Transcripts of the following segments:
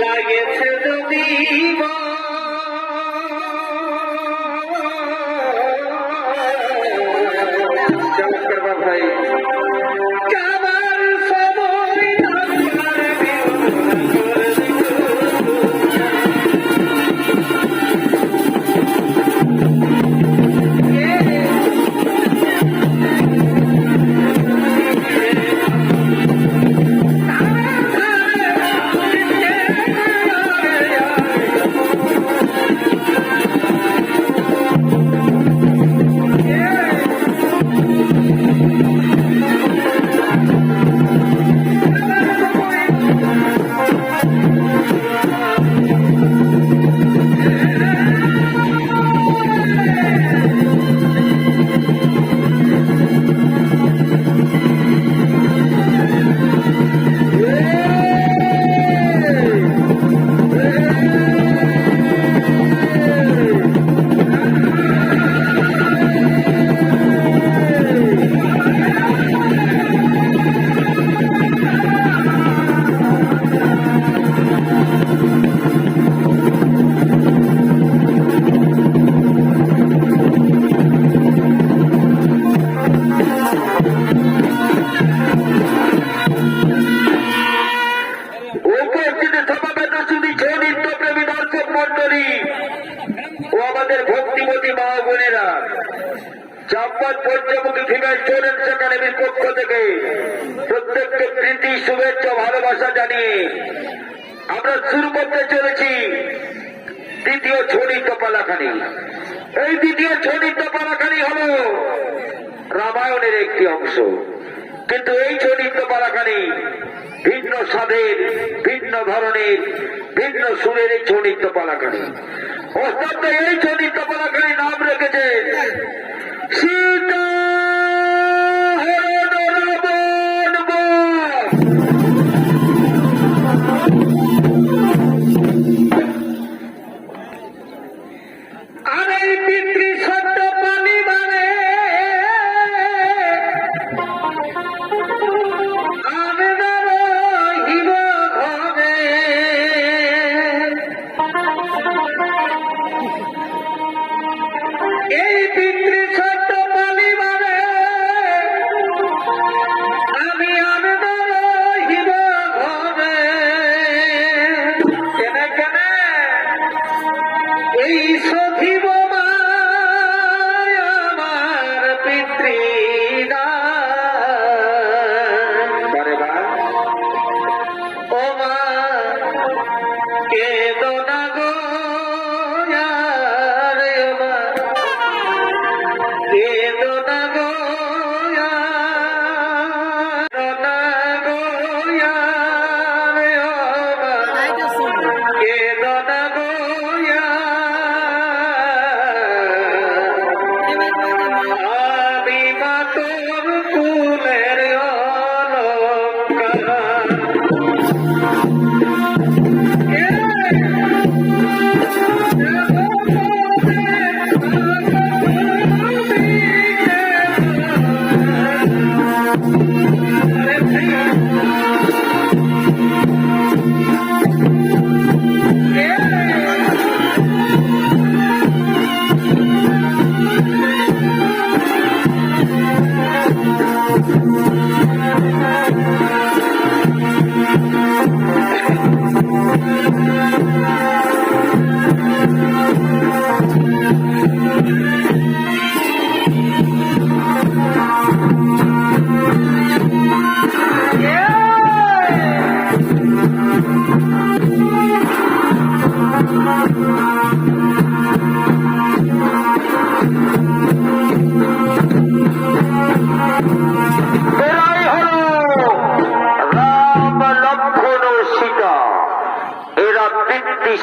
লাগেছে যদি চমৎকার ভাই ও আমাদের ভক্তিমতী মা বোনেরা, চাম্পাদ পঞ্চমুখী ফিমেল স্টুডেন্টস একাডেমির পক্ষ থেকে প্রত্যেককে প্রীতি শুভেচ্ছা ভালোবাসা জানিয়ে আমরা শুরু করতে চলেছি দ্বিতীয় ছড়িত পালাখানি। এই দ্বিতীয় ছড়িত পালাখানি হল রামায়ণের একটি অংশ, কিন্তু এই ছড়িত পালাখানি ভিন্ন স্বাদের, ভিন্ন ধরনের, ভিন্ন সুরের এই ছড়িত পালাখানি। অর্থাৎ এই ছড়িত পালাখানি নাম রেখেছে সীতা আর এই পিতৃ সত্য পানি মানে এই পিতৃ সত্য পালি মানে আমি আনন্দ রহিব ঘরে। কেন কেন এই সখিব আমার পিতৃদা ও মা কেদনা গো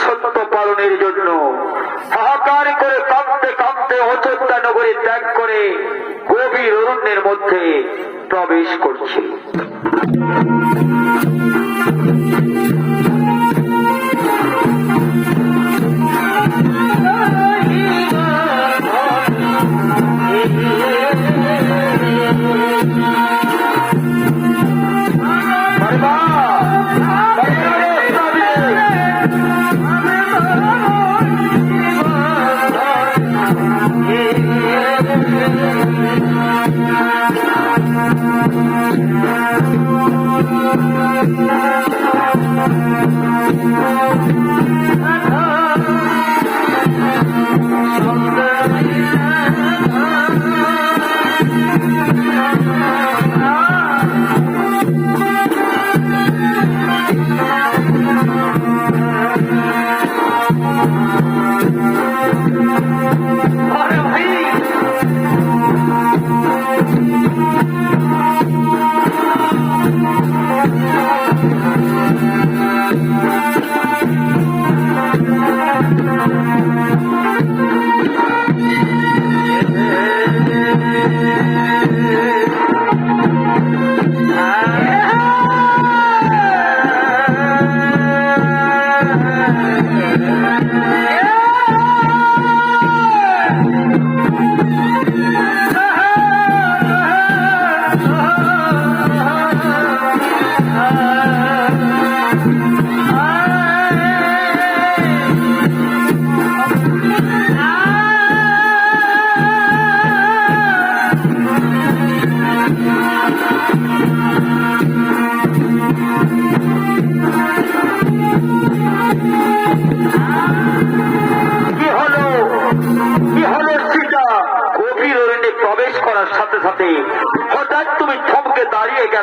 সত্য পালনের জন্য হাহাকার করে কাঁপতে কাঁপতে অযোধ্যা নগরী ত্যাগ করে গভীর অরণ্যের মধ্যে প্রবেশ করছে।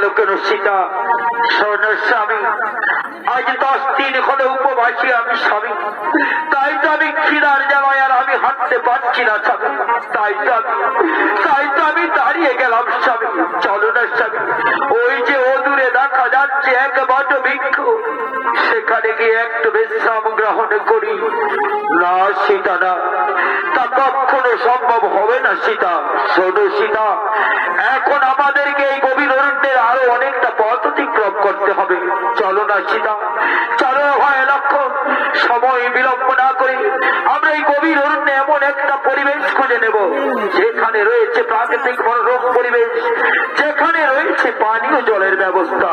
গেল কেন সীতা? শোন স্বামী, আজ 10 দিন হলে উপবাসী আমি স্বামী, তাই তো আমি খিদার জ্বালায় আর আমি হাঁটতে পারছি না স্বামী, তাই তো আমি দাঁড়িয়ে গেলাম স্বামী। চলো না স্বামী, ওই যে অদূরে দেখা যাচ্ছে এক বট বৃক্ষ, সেখানে গিয়ে একটু বিশ্রাম গ্রহণ করি। না সীতা না, তা কখনো সম্ভব হবে না সীতা। শোনো সীতা, এখন আমাদেরকে এই গভীর অরণ্যের আরো অনেকটা পথ অতিক্রম করতে হবে। চলো না সীতা, চলো হয় লক্ষ্য, সময় বিলম্ব না করে আমরা এই গভীর অরণ্যে এমন একটা পরিবেশ খুঁজে নেব যেখানে রয়েছে প্রাকৃতিক মনোরম পরিবেশ, যেখানে রয়েছে পানীয় জলের ব্যবস্থা।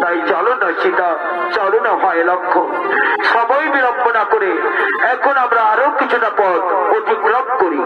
তাই চলো না সীতা, চলো না হয় লক্ষ্য, সময় বিলম্ব না করে এখন আমরা আরো কিছুটা পথ অতিক্রম করি।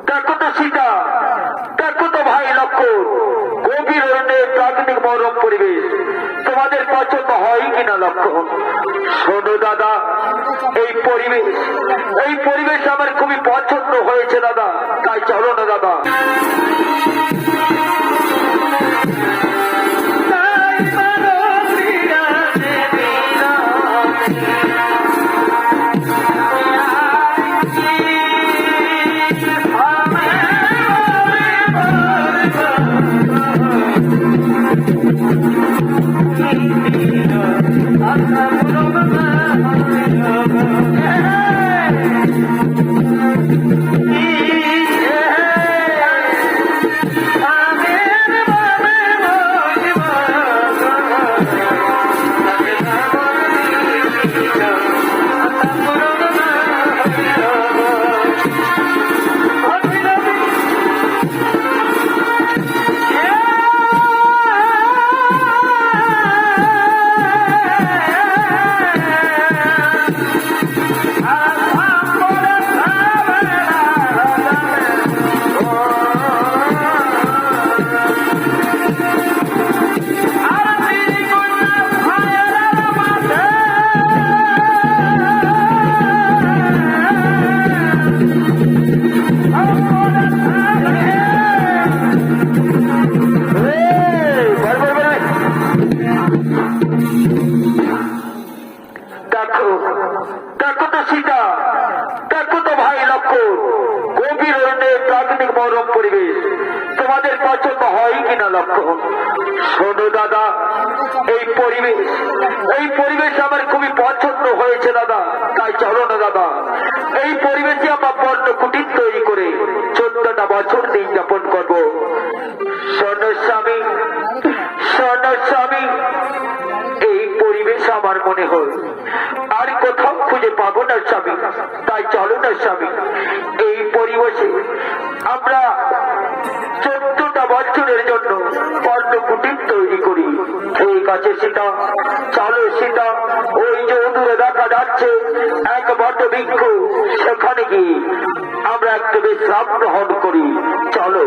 দেখো তো সীতা, দেখো তো ভাই লক্ষ্মণ, গভীর অরণ্যের প্রাকৃতিক মনোরম পরিবেশ তোমাদের পছন্দ হয় কিনা লক্ষ্মণ? শোনো দাদা, এই পরিবেশ আমার খুবই পছন্দ হয়েছে দাদা, তাই চলো না দাদা। দেখো তো সীতা, দেখো তো ভাই লক্ষ্মণ, গভীর অরণ্যের প্রাকৃতিক মনোরম পরিবেশ তোমাদের পছন্দ হয় কিনা লক্ষণ? শোনো দাদা, এই পরিবেশ আমার খুবই পছন্দ হয়েছে দাদা। তাই চলো না দাদা, এই পরিবেশে আমরা পর্ণ কুটির তৈরি করে 14টা বছর দিন যাপন করবো। শোনো স্বামী, শোনো স্বামী, এই পরিবেশ আমার মনে হয় আর কোথাও খুঁজে পাবো না স্বামী। তাই চলো না স্বামী, এই পরিবেশে আমরা 14টা বছরের জন্য পর্ণ কুটির তৈরি করি। ঠিক আছে সীতা, চলো সীতা, ওই যে দূরে দেখা যাচ্ছে এক বট বৃক্ষ, সেখানে গিয়ে আমরা একটু বিশ্রাম গ্রহণ করি। চলো।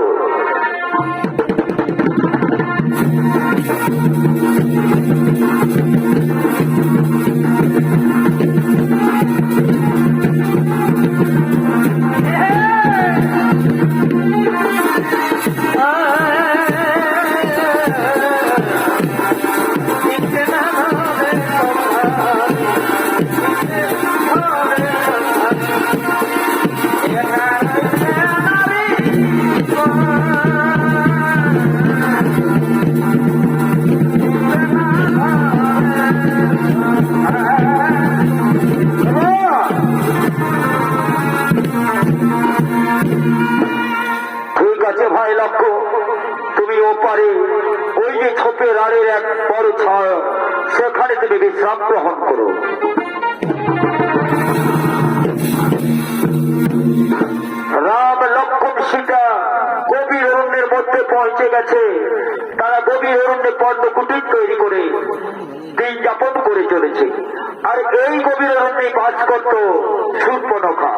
তুমি ওপারে ওই যে ছোপের আড়ের এক বড় ছায়া, সেখানে তুমি বিশ্রাম গ্রহণ করো। রাম লক্ষ্মণ সীতা গভীর অরণ্যের মধ্যে পৌঁছে গেছে। তারা গভীর অরণ্যে পর্ণ কুটির তৈরি করে দিন যাপন করে চলেছে। আর এই গভীর অরণ্যে বাস করত শূর্পণখা।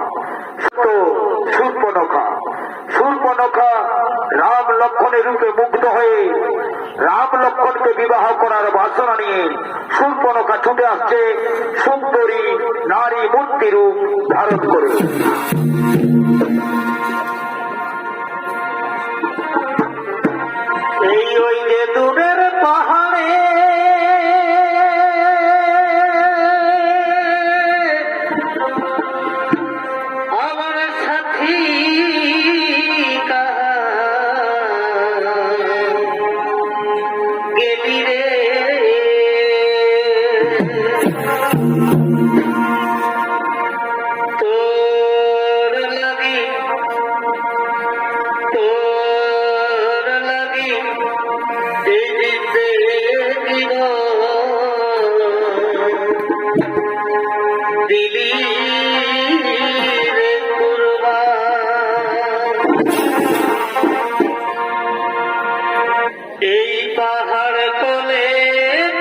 শূর্পণখা রাম লক্ষ্মণের রূপে মুগ্ধ হয়ে রাম লক্ষ্মণকে বিবাহ করার বাসনা নিয়ে শূর্পণখা ছুটে আসছে সুন্দরী নারী মূর্তি রূপ ধারণ করে। এই ওই যে দূরের পাহাড়ে আমার সাথী গেলি রে, তোর লাগি এই দিতে দিব দিলি রে কুরবান। এই পাহাড় কোলে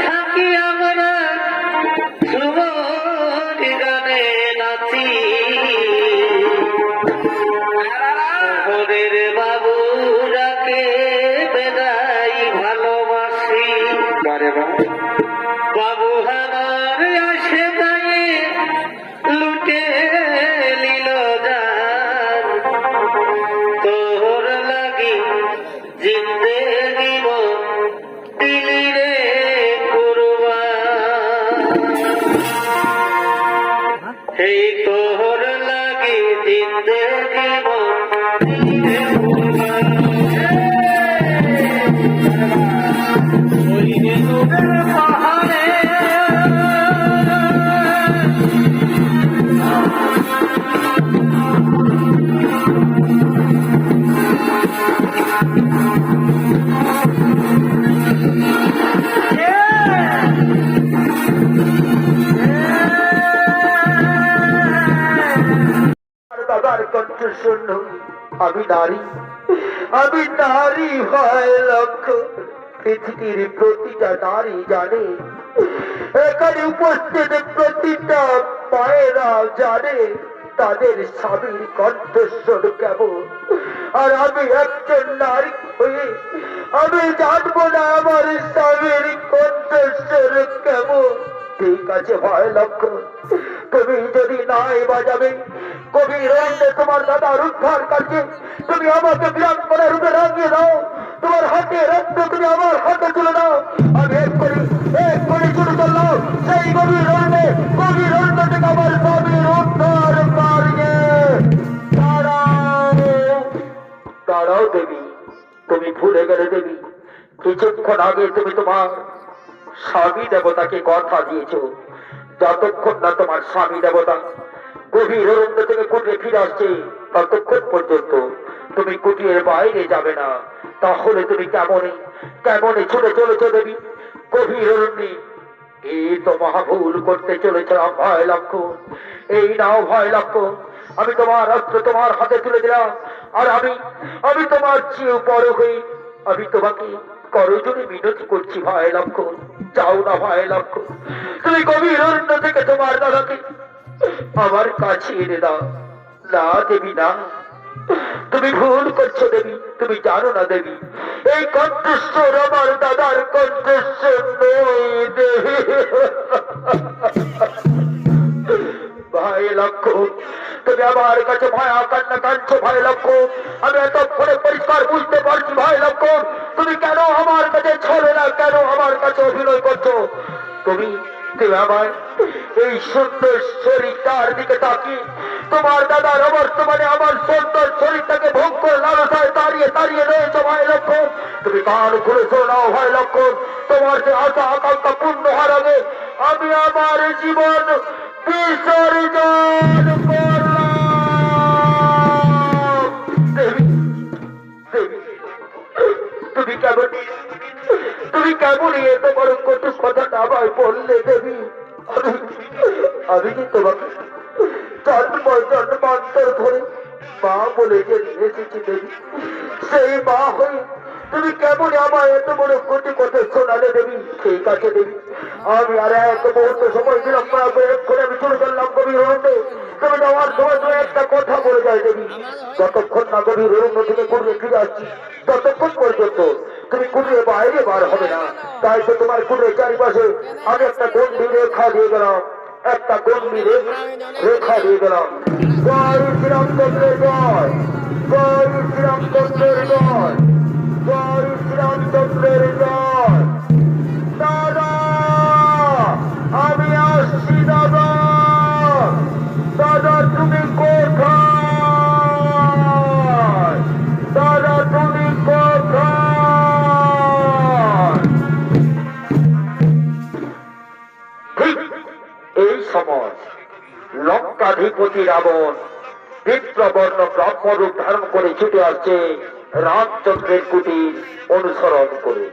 থাকি আমরা ধ্রুবর গানে নাচি, ওদের বাবুরাকে বেদাই ভালোবাসি। বাবু হামার আসে তাই লুটে নিল জান, তোর লাগি জিন্দে দিব দিলি রে কুরবান। এই তোর লাগি জিন্দে দিব দিলি রে কুরবান। ওই যে তোদের পাহাড়ে দাদার কণ্ঠ শূন্য। আমি নারী হয় লক্ষ্য। পৃথিবীর প্রতিটা নারী জানে, এখানে উপস্থিত প্রতিটা মায়েরা জানে তাদের স্বামীর কণ্ঠস্বর কেমন। আর আমি একজন নারী হয়ে আমি জানবো না আমার স্বামীর কণ্ঠস্বর কেমন। ঠিক আছে ভয় লক্ষণ, তুমি যদি নাই বাজাবে গভীর অরণ্যে তোমার দাদার উদ্ধার কার্যে তুমি আমাকে বীরাঙ্গনা রূপে রাঙিয়ে দাও। তোমার হাতে রক্ত তুমি আমার হাতে তুলে দাও। আমি এক করে শুরু করলাম সেই গভীর অরণ্য থেকে আমার স্বামীর উদ্ধার কার্যে। দাঁড়াও দেবী, তুমি চলে গেলে দেবী। কিছুক্ষণ আগে তুমি তোমার স্বামী দেবতাকে কথা দিয়েছো, যতক্ষণ না তোমার স্বামী দেবতা গভীর অরণ্য থেকে কুটিরে ফিরে আসছে ততক্ষণ পর্যন্ত তুমি কুটিরের বাইরে যাবে না। তাহলে তুমি কেমনে কেমনে ছুটে চলেছো দেবী গভীর অরণ্যে? এই তো মহাভুল করতে চলেছিলাম ভয় লক্ষণ। এই নাও ভয় লক্ষণ, আমি তোমার অস্ত্র তোমার হাতে তুলে দিলাম, আর আমি আমি তোমার চেয়ে বড় হয়ে আমি তোমাকে করজোড়ে মিনতি করছি ভয় লক্ষণ। যাও না ভয় লক্ষণ, তুমি গভীর অরণ্য থেকে তোমার দাদাকে আমার কাছে এনে দাও। না দেবী না, তুমি ভুল করছো দেবী, তুমি জানো না দেবী এই কণ্ঠস্বর আমার দাদার কণ্ঠস্বর নয় দেবী। ভাই লক্ষণ, তুমি আমার কাছে ভয়া কান্না কাঁদছো ভাই লক্ষণ, আমি এতক্ষণে পরিষ্কার বুঝতে পারছি ভাই লক্ষণ তুমি কেন আমার কাছে ছলে না, কেন আমার কাছে অভিনয় করছো। তুমি তুমি আমার এই সুন্দর শরীরটার দিকে তাকিয়ে তোমার দাদার অবর্তমানে আমার সুন্দর শরীরটাকে ভোগ করে লালসায় দাঁড়িয়ে দাঁড়িয়ে রয়েছে ভাই লক্ষণ। তুমি কান খুলে শোনাও ভাই লক্ষণ, তোমার যে আশা আকাঙ্ক্ষা পূর্ণ হওয়ার আগে আমি আমার জীবন বিসর্জন করলাম। দেবী দেবী, তুমি কেমন তুমি কেমনই এত বড় কটু কথাটা আমায় বললে দেবী? আমি কি তোমাকে জন্ম জন্মান্তর ধরে মা বলে যে এসেছি দেবী, সেই মা হয়ে তুমি কেমন আমায় এত বড় কটু কথা শোনালে দেবী? ঠিক আছে দেবী, আমি আর এক মুহূর্ত সময় বিলম্ব না করে এক্ষুনি আমি চলে চললাম গভীর অরণ্যে। তুমি যাওয়ার সময় তুমি একটা কথা বলে যায় দেবী, যতক্ষণ না গভীর অরণ্য থেকে কুড়িয়ে ফিরে আসছি ততক্ষণ পর্যন্ত তুমি কুটিরে বাইরে বার হবে না। তাই তো তোমার কুটিরের চারিপাশে আমি একটা গন্ডি রেখা দিয়ে গেলাম, একটা গন্ডি রেখা দিয়ে গেলাম। জয় শ্রীরামচন্দ্রের জয়, জয় শ্রীরামচন্দ্রের জয়, জয় শ্রীরামচন্দ্রের জয়। দাদা আমি আসছি দাদা, দাদা তুমি কোথায়, দাদা তুমি কোথায়? ঠিক এই সময় লঙ্কাধিপতি রাবণ বিপ্রবর্ণ ব্রহ্মরূপ ধারণ করে ছুটে আসছে রামচন্দ্রের কুটির অনুসরণ করে।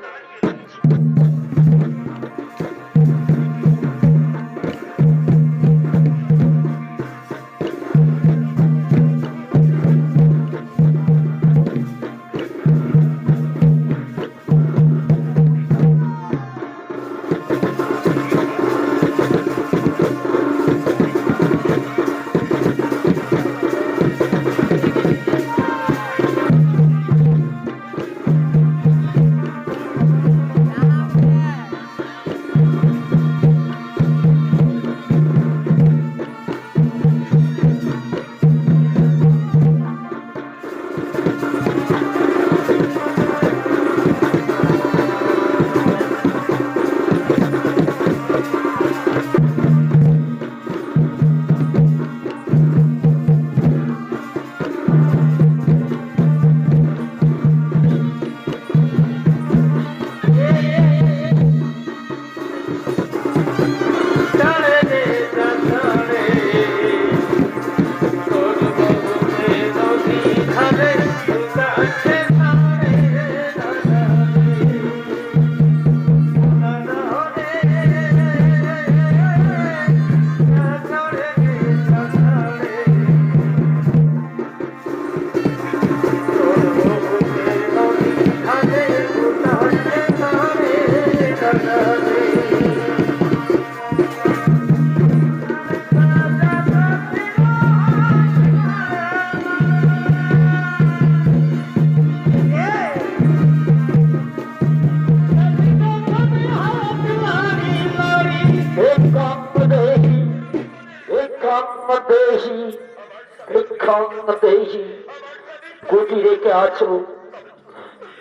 কুটি রেখে আছো,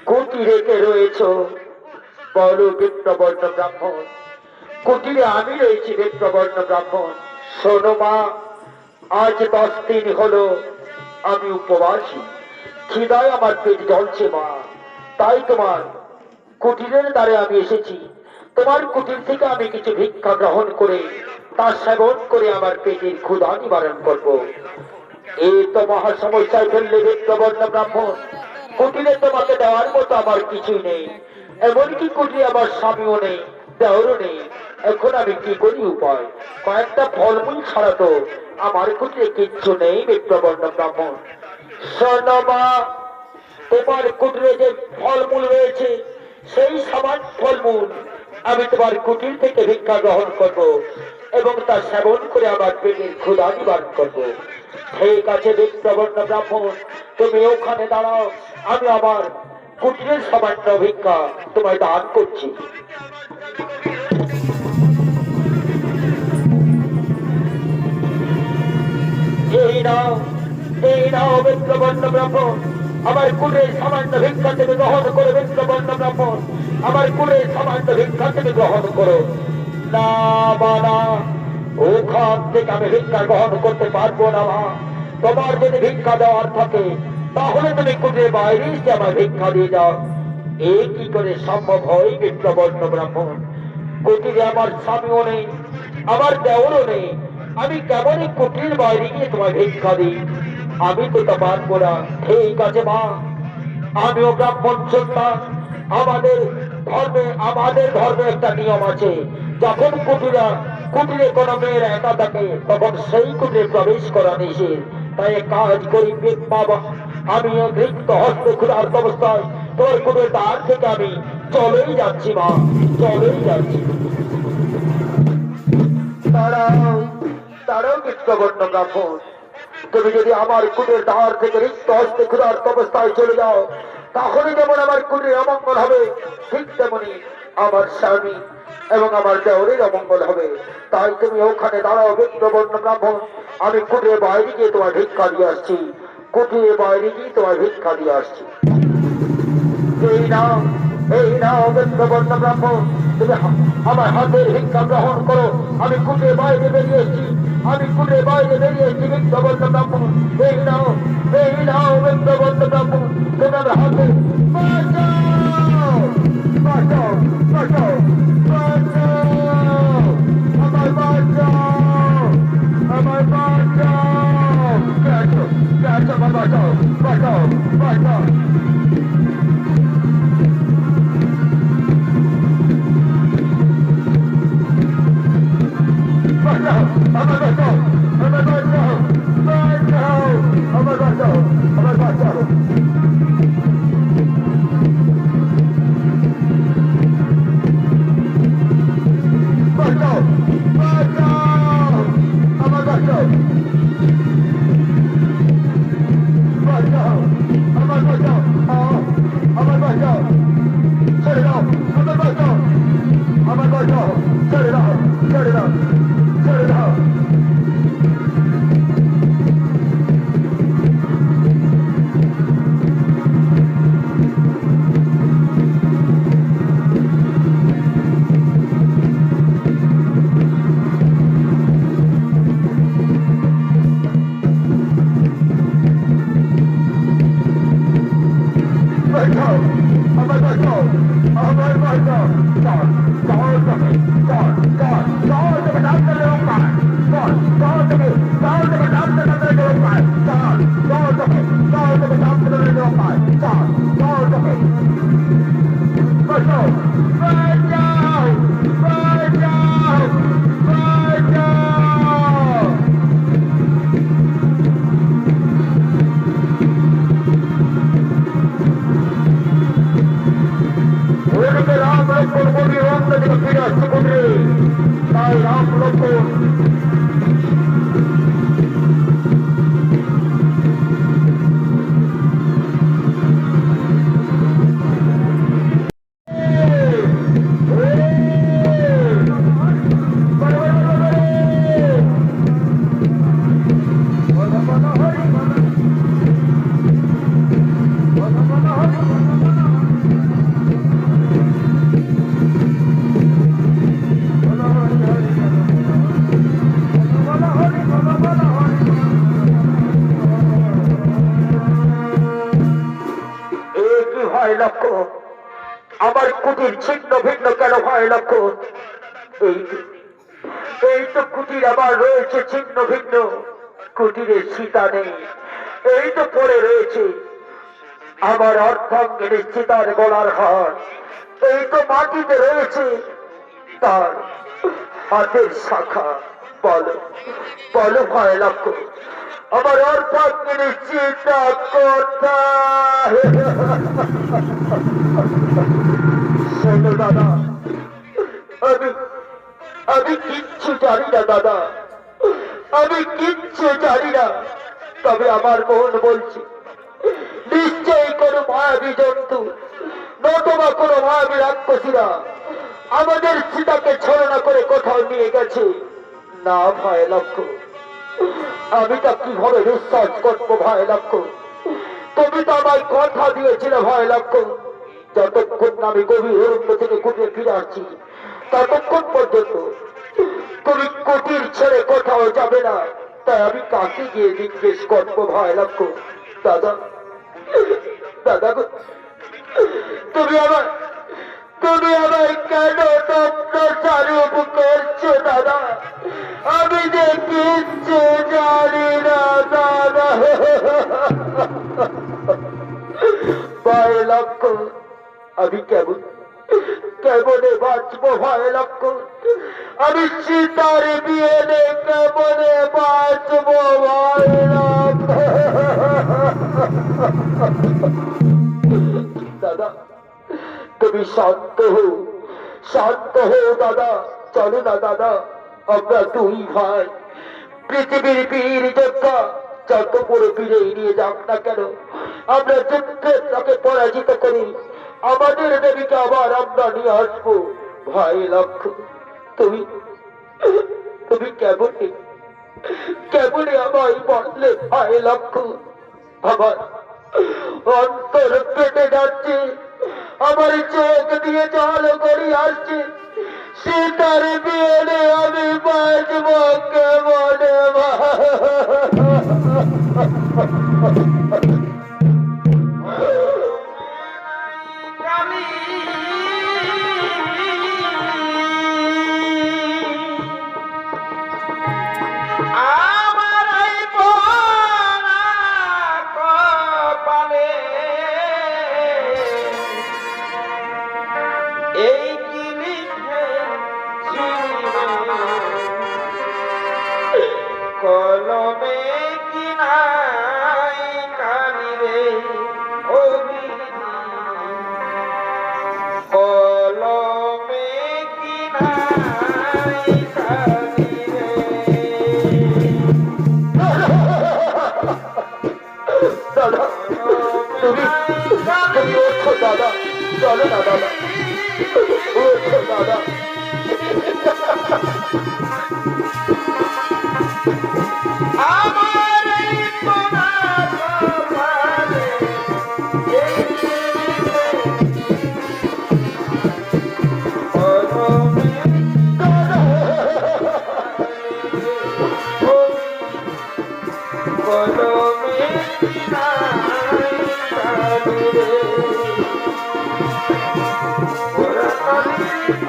কুটি রেখে রয়েছ বড় বিপ্রবর্ণ ব্রাহ্মণ, কুটিরে আমি রয়েছি বিপ্রবর্ণ ব্রাহ্মণ। শোনো মা, আজ 10 দিন হলো আমি উপবাসী, খিদায় আমার পেট জ্বলছে মা, তাই তোমার কুটিরের দ্বারে আমি এসেছি। তোমার কুটির থেকে আমি কিছু ভিক্ষা গ্রহণ করে তার সেবন করে আমার পেটের ক্ষুধা নিবারণ করব। এই তো মহা সমস্যায় ফেললে বিপ্রবর্ণ ব্রাহ্মণ। কুটিরে তোমাকে দেওয়ার মতো আমার কিছুই নেই, এমনকি কুটিরে আমার স্বামীও নেই, দেওয়ারও নেই। এখন আমি কি করি উপায়? কয়েকটা ফলমূল ছাড়া তো আমার কুটিরে কিচ্ছু নেই বিপ্রবর্ণ ব্রাহ্মণ। শোনো মা, তোমার কুটিরে যে ফলমূল রয়েছে সেই সমান ফলমূল আমি তোমার কুটির থেকে ভিক্ষা গ্রহণ করব এবং তা সেবন করে আমার পেটের ক্ষুধা নিবারণ করব। ঠিক আছে বিপ্রবর্ণ ব্রাহ্মণ, তুমি ওখানে দাঁড়াও, আমি আমার কুটিরের সামান্য ভিক্ষা তোমায় দান করছি। এই নাও বিপ্রবর্ণ ব্রাহ্মণ, আমার কুলের সামান্য ভিক্ষা থেকে গ্রহণ করো। বিপ্রবর্ণ ব্রাহ্মণ, আমার কুলের সামান্য ভিক্ষা থেকে গ্রহণ করো। না বানা, ওখান থেকে আমি ভিক্ষা গ্রহণ করতে পারবো না মা। তোমার যদি ভিক্ষা দেওয়ার থাকে তাহলে তুমি কুলের বাইরে এসে আমার ভিক্ষা দিয়ে যাও। এ কি করে সম্ভব হয় বিপ্রবর্ণ ব্রাহ্মণ? কুটিরে আমার স্বামীও নেই, আমার দেওরও নেই, আমি কেমন কুটির বাইরে গিয়ে তোমায় ভিক্ষা দিই? আমি তো তা পারবো না। ঠিক আছে মা, আমিও ব্রাহ্মণ সন্তান। আমাদের ধর্মে একটা নিয়ম আছে, যখন কুটিরে কোনো মেয়ের একা থাকে তখন সেই কুটিরে প্রবেশ করা নিষেধ। তাই কাজ করি বাবা, আমিও দৃপ্ত হস্তে ক্ষুধার অবস্থায় তোর কুটির দ্বার থেকে আমি চলেই যাচ্ছি মা, চলেই যাচ্ছি। তারাও তারাও বিপ্রবর্ণ ব্রাহ্মণ, তুমি যদি আমার কুটির দ্বার থেকে রিক্ত হস্তে ক্ষুধার অবস্থায় চলে যাও তাহলে যেমন আমার কুটির অমঙ্গল হবে, ঠিক তেমনি আমার স্বামী এবং আমার দেওরের অমঙ্গল হবে। তাই তুমি ওখানে দাঁড়াও বিপ্রবর্ণ ব্রাহ্মণ, আমি কুটির বাইরে গিয়ে তোমার ভিক্ষা দিয়ে আসছি। কুটির বাইরে গিয়ে তোমার ভিক্ষা দিয়ে আসছি। এই নাও বিপ্রবর্ণ ব্রাহ্মণ, তুমি আমার হাতের ভিক্ষা গ্রহণ করো। আমি কুটির বাইরে বেরিয়ে এসেছি, আমি কুটির বাইরে বেরিয়ে এসেছি বিপ্রবর্ণ ব্রাহ্মণ। এই নাও বিপ্রবর্ণ ব্রাহ্মণ, তুমি আমার হাতে বাঁচাও, বাঁচাও, বাঁচাও, বাঁচাও, আমার বাঁচাও, আমার বাঁচাও, আমার বাঁচাও, বাঁচাও, বাঁচাও। ভাই লক্ষ্য, আমার কুটির ছিন্ন ভিন্ন কেন ভাই লক্ষ্য? এই এই তো কুটির আবার রয়েছে ছিন্ন ভিন্ন, কুটিরের সীতা নেই। এই তো পড়ে রয়েছে আমার অর্ধাঙ্গিনী সীতার গলার হার। এই তো মাটিতে রয়েছে তার হাতের শাখা। বলো বলো ভাই লক্ষ্য, আমার অর্ধাঙ্গিনী সীতা কোথায়? শোনো দাদা, আমি আমি কিচ্ছু জানি না দাদা, আমি কিচ্ছু জানি না। তবে আমার মন বলছে নিশ্চয়ই কোনো মায়াবী জন্তু নতুবা কোনো মায়াবী রাক্ষসীরা আমাদের সীতাকে ছলনা করে কোথাও নিয়ে গেছে। না ভাই লক্ষ্য, আমি তা কিভাবে বিশ্বাস করবো ভাই লক্ষ্য? তুমি তো আমায় কথা দিয়েছিলে ভাই লক্ষ্য, যতক্ষণ না আমি গভীর অরণ্য থেকে কুটিরে ফিরে আসছি ততক্ষণ পর্যন্ত তুমি কুটির ছেড়ে কোথাও যাবে না। তাই আমি কাকে গিয়ে জিজ্ঞেস করবো ভাই লক্ষ্য? দাদা দাদা গো, তুমি আমায় কেন দপ্তরূপ করছো দাদা? আমি যে কিচ্ছু জানি না দাদা। ভাই লক্ষ্য, আমি কেমনে বাঁচবো ভাই লক্ষ্য? আমি সীতার বিয়ে নে কেমনে বাঁচবো ভাই লক্ষ্য? দাদা তুমি শান্ত হো দাদা। চলো না দাদা, আমরা দুই ভাই পৃথিবীর বীর যোদ্ধা, যত বড় বীরে নিয়ে যাক না কেন আমরা যুদ্ধে তাকে পরাজিত করি আমাদের দেবীকে আবার আমরা নিয়ে আসবো। ভাই লক্ষ্য, তুমি কেমনে আমায় বললে ভাই লক্ষ্য? আমার অন্তর কেটে যাচ্ছে, আমার চোখ দিয়ে জল গড়িয়ে আসছে। সীতার বিয়ে আমি বাঁচবো কেমনে? কলমে কি নাই কালি রে ও কলমে কি নাই কালি রে। দাদা তুমি ওঠো দাদা, চলো না দাদা, ওঠো দাদা। আমার এই কোনা কপালে এই কলমে কলমে নাই কালি রে ওরা কালি রে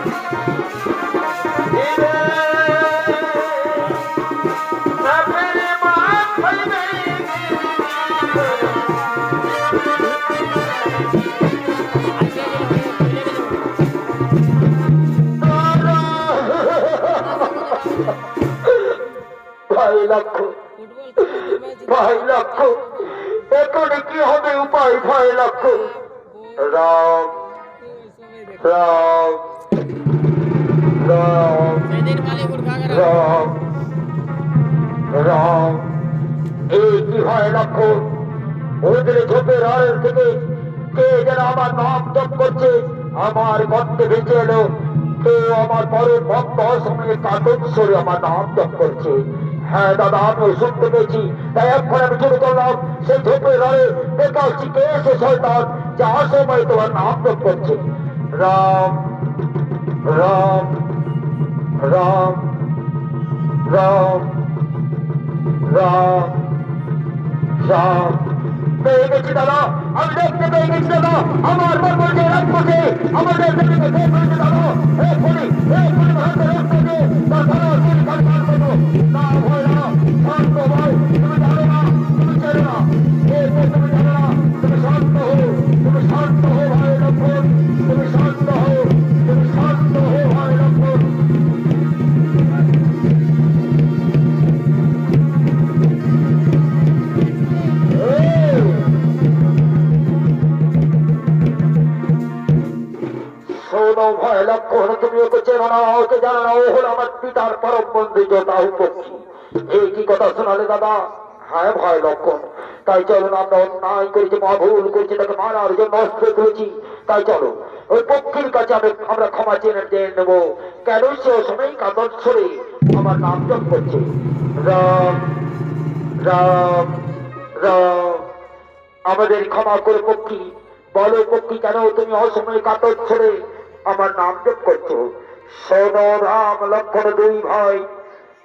ভাই লক্ষ্য, ভাই লক্ষ্য, এখানে কি হবে উপায় ভাই লক্ষ্য? রাম রাম রাম রাম রাম। এই কি হয় লক্ষ্য? ওদের ঝোপের আড়ের থেকে কে যেন আমার নাম জপ করছে, আমার গর্তে ভেসে এলো। কেউ আমার বড় ভক্ত অসময়ে কাটন সরে আমার নাম জপ করছে। হ্যাঁ দাদা, আমি শুনতে পেয়েছি, তাই এখন আমি শুরু করলাম সেই ঝোপের আড়ে দেখে আসছি কে সে শয়তান যে অসময়ে তোমার নাম জপ করছে। রাম রাম রাম রাম রাম রাম পেয়ে গেছি দাদা, আমি দেখতে পেয়ে গেছি দাদা, আমার বলবো যে রাজপথে আমাদের দেবীকে ভোট হয়েছে দাদা। এই পুলি ভারতের রাজপথে তার বড় পুলি কারবার করবো না। ভয় না, শান্ত ভয়, তুমি জানো না, তুমি চেনো না, তুমি জানো না, তুমি শান্ত হো, তুমি শান্ত হো ভাই লক্ষণ, তুমি শান্ত হো, তুমি শান্ত হো ভাই লক্ষণ। শোনো ভয় লক্ষণ, তুমি ওকে চেনো না, ওকে জানো না, ও হলো আমার পিতার পরম বন্ধু যোদ্ধাহু পক্ষী। এই কি কথা শোনালে দাদা? হ্যাঁ ভয় লক্ষণ, তাই চলো না, আমরা অন্যায় করেছি, মা ভুল করেছি, তাকে মারার জন্য অস্ত্র তুলেছি, তাই চলো ওই পক্ষীর কাছে আমরা ক্ষমা চেনে দিয়ে নেবো। কেন সে সময় কাঁদন ছড়ে আমার নাম জপ করছে, রাম রাম রাম। আমাদের ক্ষমা করে পক্ষী, বলো পক্ষী, কেন তুমি অসময়ে কাতর ছেড়ে আমার নাম জপ করছো? শোনো রাম লক্ষণ দুই ভাই,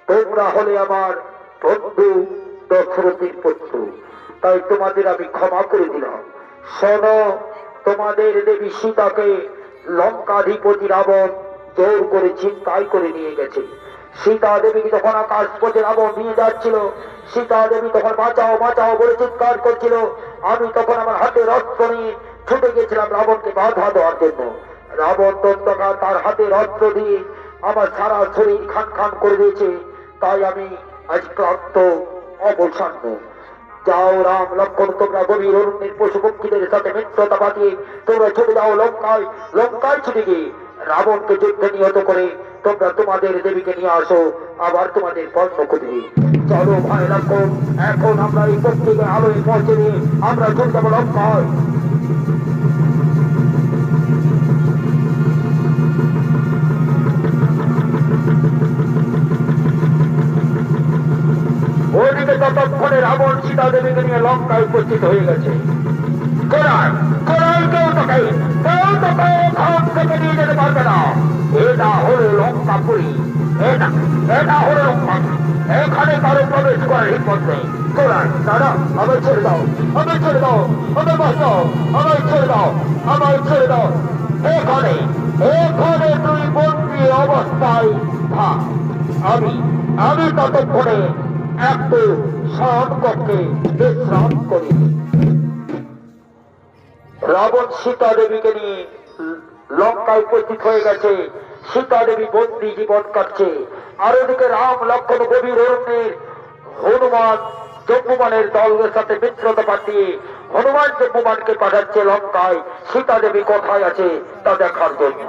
তোমরা হলে আমার বন্ধু দশরথীর পুত্র, তাই তোমাদের আমি ক্ষমা করে দিলাম। শোনো, তোমাদের দেবী সীতাকে লঙ্কাধিপতি রাবণ জোর করে ছিনতাই করে নিয়ে গেছে। সীতা দেবীকে যখন আকাশ পথে রাবণ নিয়ে যাচ্ছিল, সীতা দেবী তখন বাঁচাও বাঁচাও বলে চিৎকার করছিল। আমি তখন আমার হাতের অস্ত্র নিয়ে ছুটে গেছিলাম রাবণকে বাধা দেওয়ার জন্য। রাবণ দন্তকা তার হাতের অস্ত্র দিয়ে আমার সারা শরীর খান খান করে দিয়েছে, তাই আমি আজ ক্লান্ত অবসন্ন। যাও রাম লক্ষণ, তোমরা গভীর অরণ্যের পশু পক্ষীদের সাথে মিত্রতা বাঁধিয়ে তোমরা ছুটে যাও লঙ্কায়। লঙ্কায় ছুটে গিয়ে রাবণকে যুদ্ধে নিহত করে তোমরা তোমাদের দেবীকে নিয়ে আসো, আবার তোমাদের পণ্য খুঁজবে। চলো ভাই লক্ষণ, এখন আমরা এই পক্ষীকে আলোয় পৌঁছে দিয়ে আমরা চলে যাবো লঙ্কায়। ওদিকে ততক্ষণে রাবণ সীতা দেবীকে নিয়ে লঙ্কায় উপস্থিত হয়ে গেছে। কোরাই কোরাই, কেউ তোকে ঘর থেকে নিয়ে যেতে পারবে না। এটা হলো লঙ্কাপুরী, এটা হলো লঙ্কা, এখানে কারো প্রবেশ করার হিম্মত নেই। কোরাই দাদা, আমায় ছেড়ে দাও, আমায় ছেড়ে দাও, আমায় বাঁচাও, আমায় ছেড়ে দাও, আমায় ছেড়ে দাও। এখানে এখানে তুই বন্দী অবস্থায় থাক। আমি ততক্ষণে একটু শয়ন কক্ষে বিশ্রাম করি। রাবণ সীতা দেবীকে নিয়ে লঙ্কায় উপস্থিত হয়ে গেছে। সীতা দেবী বন্দী জীবন কাটছে। আর ওদিকে রাম লক্ষণ গভীর অরণ্যের হনুমান জম্বুমানের দলের সাথে মিত্রতা পাঠিয়ে হনুমান জম্বুমানকে পাঠাচ্ছে লঙ্কায় সীতা দেবী কোথায় আছে তা দেখার জন্য।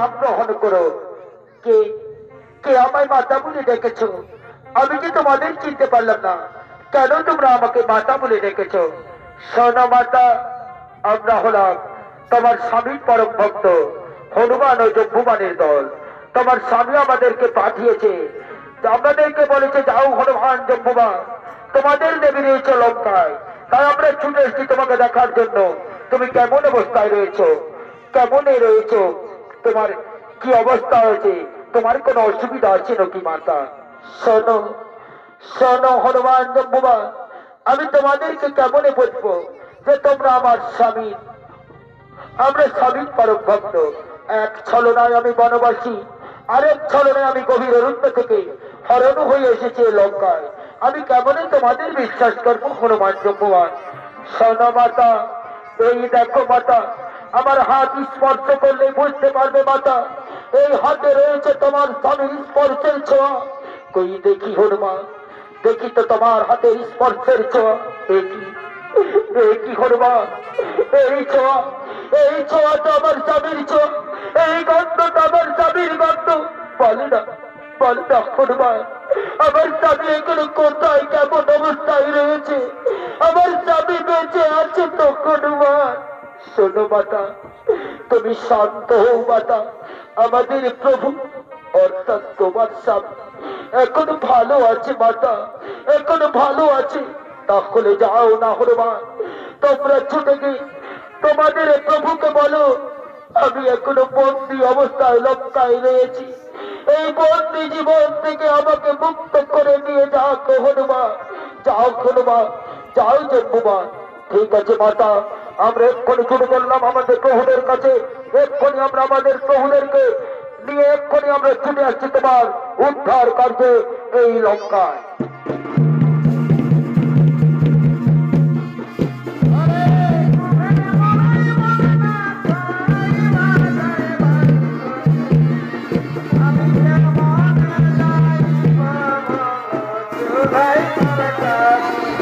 নাম গ্রহণ করো। কে কে আমায় মাতা বলে ডেকেছো? আমি কি তোমাদের চিনতে পারলাম না? কেন তোমরা আমাকে মাতা বলে ডেকেছো? শোনো মাতা, আমরা হলাম তোমার স্বামীর পরম ভক্ত হনুমান ও জম্বুমানের দল। তোমার স্বামী আমাদেরকে পাঠিয়েছে, আমাদেরকে বলেছে যাও হনুমান জম্বুমান, তোমাদের দেবী রয়েছে লঙ্কায়। তাই আমরা ছুটে এসেছি তোমাকে দেখার জন্য। তুমি কেমন অবস্থায় রয়েছো? কেমনে রয়েছো? তোমার কি অবস্থা হয়েছে? তোমার কোনো অসুবিধা আছে নাকি মাতা? শোনো শোনো হনুমান জম্বুমান, আমি তোমাদেরকে কেমনে বলবো যে তোমরা আমার স্বামী, আমরা স্বামীর পরম ভক্ত। এক ছলনায় আমি বনবাসী, আরেক ছলনায় আমি গভীর অরণ্য থেকে হরণ হয়ে এসেছি লঙ্কায়। আমি কেমনে তোমাদের বিশ্বাস করবো হনুমান জম্বুমান? শোনো মাতা, এই দেখো মাতা, আমার হাত স্পর্শ করলে বুঝতে পারবে মাতা, এই হাতে রয়েছে তোমার স্বামীর স্পর্শের ছোঁয়া। কই দেখি হনুমান, দেখি তো তোমার হাতের স্পর্শের ছোঁয়া। কি হনুমান, এই ছোঁয়া, এই ছোঁয়াটা আমার স্বামীর ছোঁয়া, এই গন্ধটা আমার স্বামীর গন্ধ। বলে না হনুমান, আমার স্বামী এখানে কোথায়, কেমন অবস্থায় রয়েছে? আমার স্বামী বেঁচে আছে তো হনুমান? শোনো মাতা, তুমি শান্ত হও মাতা, আমাদের প্রভু অর্থাৎ তোমার স্বামী এখন ভালো আছে মাতা, এখন ভালো আছে। তাহলে যাও না হনুমান, তোমরা ছুটে গিয়ে তোমাদের প্রভুকে বলো আমি এখনো বন্দী অবস্থায় লঙ্কায় রয়েছি, এই বন্দী জীবন থেকে আমাকে মুক্ত করে নিয়ে যাও হনুমান। যাও হনুমান, যাও জম্বুমান। ঠিক আছে মাতা, আমরা এক্ষুনি ছুটে চললাম আমাদের প্রভুদের কাছে। এক্ষুনি আমরা আমাদের প্রভুদেরকে নিয়ে এক্ষুনি আমরা ছুটে আসছি তোমার উদ্ধার কার্যে এই লঙ্কায়।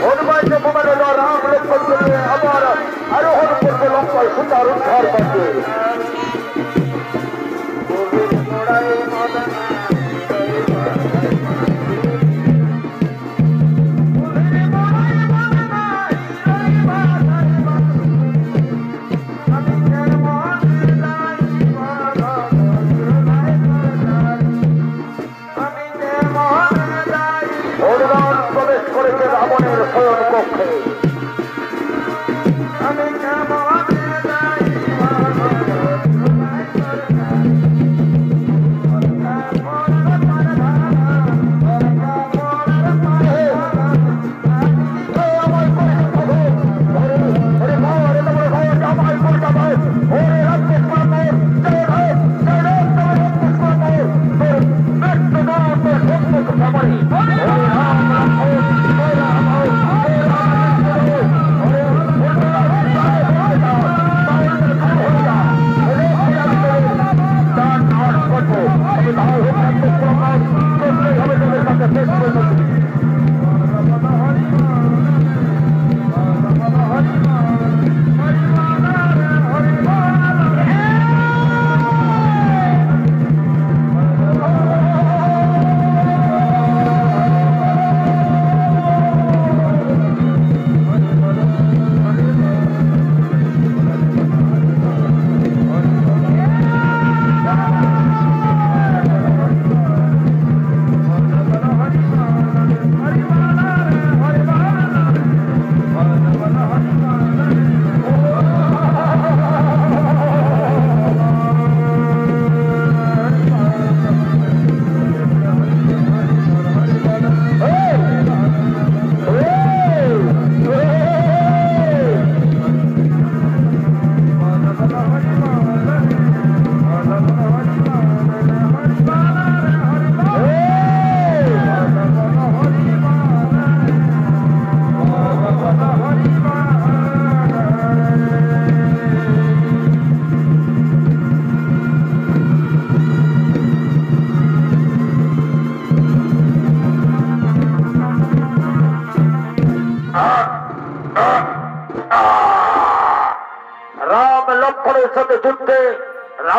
হনুমান জম্বুমানের রাম লক্ষ্মণকে নিয়ে আবার আরোহণ করবে লঙ্কায় সীতার উদ্ধার কার্যে। হনুমান প্রবেশ করেছে রাবণের শয়ন কক্ষে।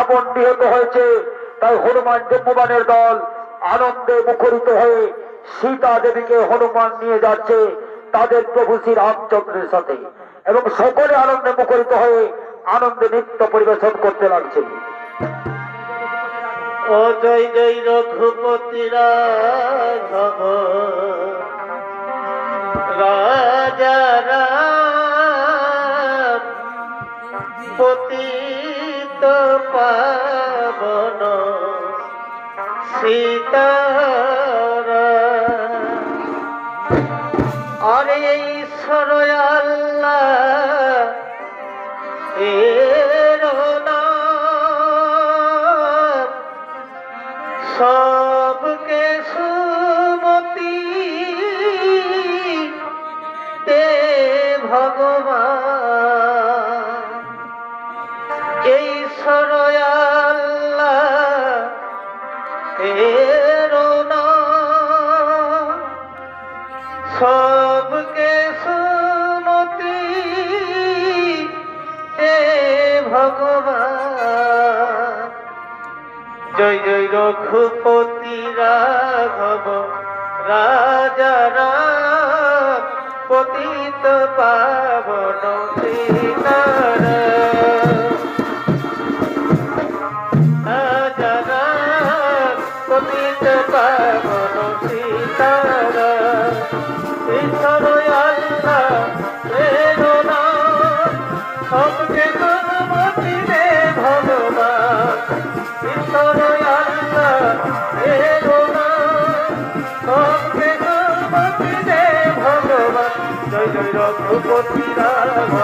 রাবণ নিহত হয়েছে, তাই হনুমান জম্বুবানের দল আনন্দে মুখরিত হয়ে সীতা দেবীকে হনুমান নিয়ে যাচ্ছে তাদের প্রভু শ্রী রামচন্দ্রের সাথে, এবং সকলে আনন্দে মুখরিত হয়ে আনন্দে নৃত্য পরিবেশন করতে লাগছে। ও জয় জয় রঘুপতি রাঘব রাজা রাম পতিত পাবন সীতারাম। আরে ঈশ্বর আল্লাহ এর নাম সবকে সুমতি তে ভগবান। এই ঈশ্বর আল্লাহ এর নাম সবকে সুমতি তে ভগবান। জয় জয় রঘুপতি রাঘব রাজা রাম পতিত পাবন সীতারাম। রাজা রাম পতিত পাবন সীতারাম। ঈশ্বর আল্লাহ প্রেরণা সবকে গুণমতি দে ভগবান। ঈশ্বর আল্লাহ প্রেরণা সবকে গুণমতি দে ভগবান। জয় জয় রঘুপতি রাঘব